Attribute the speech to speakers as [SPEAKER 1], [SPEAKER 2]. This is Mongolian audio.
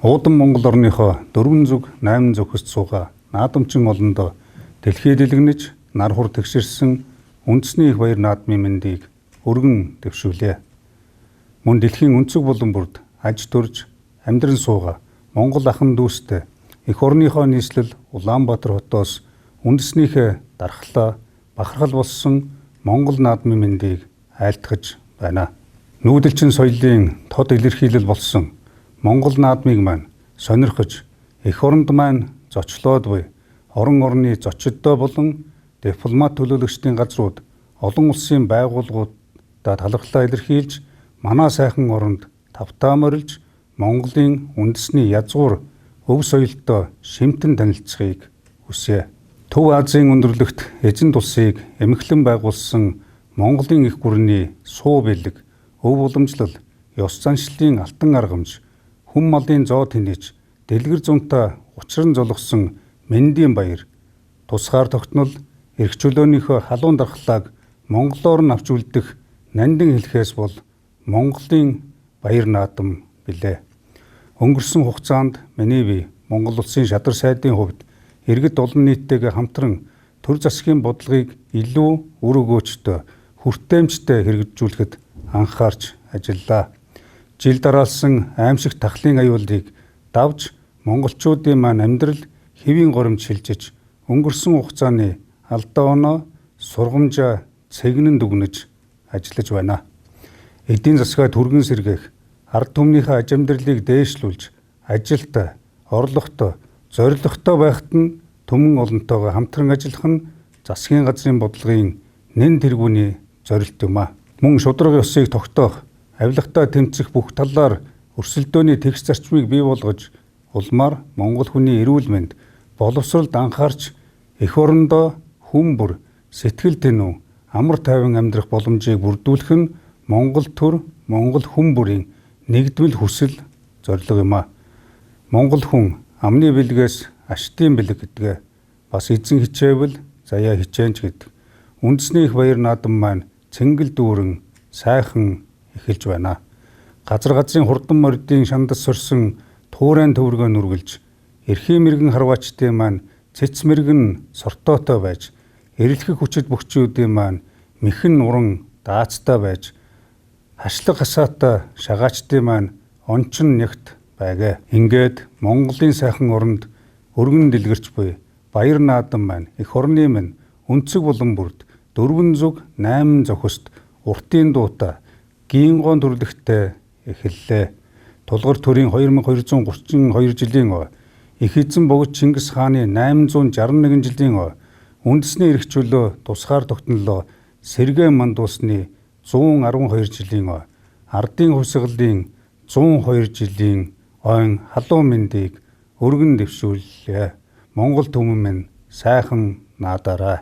[SPEAKER 1] Уудан Монгол орныхоо 4 зүг 8 зөвхөст суугаа наадамчин олондоо дэлхий дэлгэнэж нар хур тэгшэрсэн үндэсний их баяр наадмын мэндийг өргөн дэвшүүлье. Мөн дэлхийн өнцөг булан бүрд аж төрж амьдран суугаа Монгол ахын дүүстэй эх орныхоо нийслэл Улаанбаатар хотоос үндэснийхээ дархлаа бахархал болсон Монгол наадмын мэндийг айлтгаж байна. Нүүдэлчин соёлын тод илэрхийлэл болсон Монгол наадмыг маань сонирхож эх оронд маань зочлоод буй орон орны зочдтой болон дипломат төлөөлөгчдийн газрууд олон улсын байгууллагуудаа талархлаа илэрхийлж манай сайхан оронд тавтаа морилж Монголын үндэсний язгуур өв соёлтой шимтэн танилцахыг хүсье. Төв Азийн өндөрлөгт эзэн тусыг эмхлэн байгуулсан Монголын их гүрний суу бэлэг, өв уламжлал, ёс заншлын алтан аргамж, хүн малын зоо тэнэж, дэлгэр зунтаа учран золгосон мэндийн баяр, тусгаар тогтнол, эрх чөлөөнийхөө халуун дархлааг монголоор нь авч үлдэх нандин хэлхээс бол Монголын баяр наадам билээ. Өнгөрсөн хугацаанд миний бие Монгол улсын шадар сайдын хувьд иргэд олон нийттэйгээ хамтран төр засгийн бодлогыг илүү үр өгөөжтэй, хүртээмжтэй хэрэгжүүлэхэд анхаарч ажиллаа. Жил дараалсан аимшигт тахлын аюулыг давж монголчуудын маань амьдрал хэвийн горимж шилжиж өнгөрсөн хугацааны алдаа оноо сургамжаа цэгнэн дүгнэж ажиллаж байна. Эдийн засгаа түргэн сэргээх, ард түмнийхээ аж амьдралыг дээшлүүлж ажилтай, орлоготой, зорилготой байхад нь түмэн олонтойгоо хамтран ажиллах нь засгийн газрын бодлогын нэн тэргүүний зорилт юм а. Мөн шударга ёсыг тогтоох, авилгатаа тэмцэх бүх талаар өрсөлдөөний тэгш зарчмыг бий болгож улмаар Монгол хүний эрүүл мэнд, боловсролд анхаарч эх орондоо хүн бүр сэтгэл тэнүү амар тайван амьдрах боломжийг бүрдүүлэх нь Монгол төр, Монгол хүн бүрийн нэгдвэл хүсэл зорилго юм а. Монгол хүн амны бэлгээс аштын бэлэг гэдгээ бас эзэн хичээвэл заяа хичээнч гэдэг. Үндэсний их баяр наадам маань цэнгэл дүүрэн сайхан эхэлж байна. Газар газрын хурдан мордын шандас сорсон туурайн төвөргөө нүргэлж, эрхийн мэрэгэн харваачдын маань цэц мэрэгэн сортоотой байж, эрэлхэх хүчит бөхчүүдийн маань мэхэн уран даацтай байж, хашлаг хасаатай шагаачдын маань ончин нягт байгээ. Ингээд Монголын сайхан оронд өргөн дэлгэрч буй баяр наадам маань эх орны минь өнцөг булан бүрд 4 зүг 8 зохист уртын дуута гингон төрлөختөй эхэллээ. Тулгар төрийн 2232 жилийн их эзэн богд Чингис хааны 861 жилийн үндэсний эрх чөлөө тусгаар тогтнолоо сэргээ мандуусны 112 жилийн ардын хувьсгалын 102 жилийн ойн халуун мэндийг өргөн дэвшүүллээ. Монгол түмэн минь сайхан наадаарай.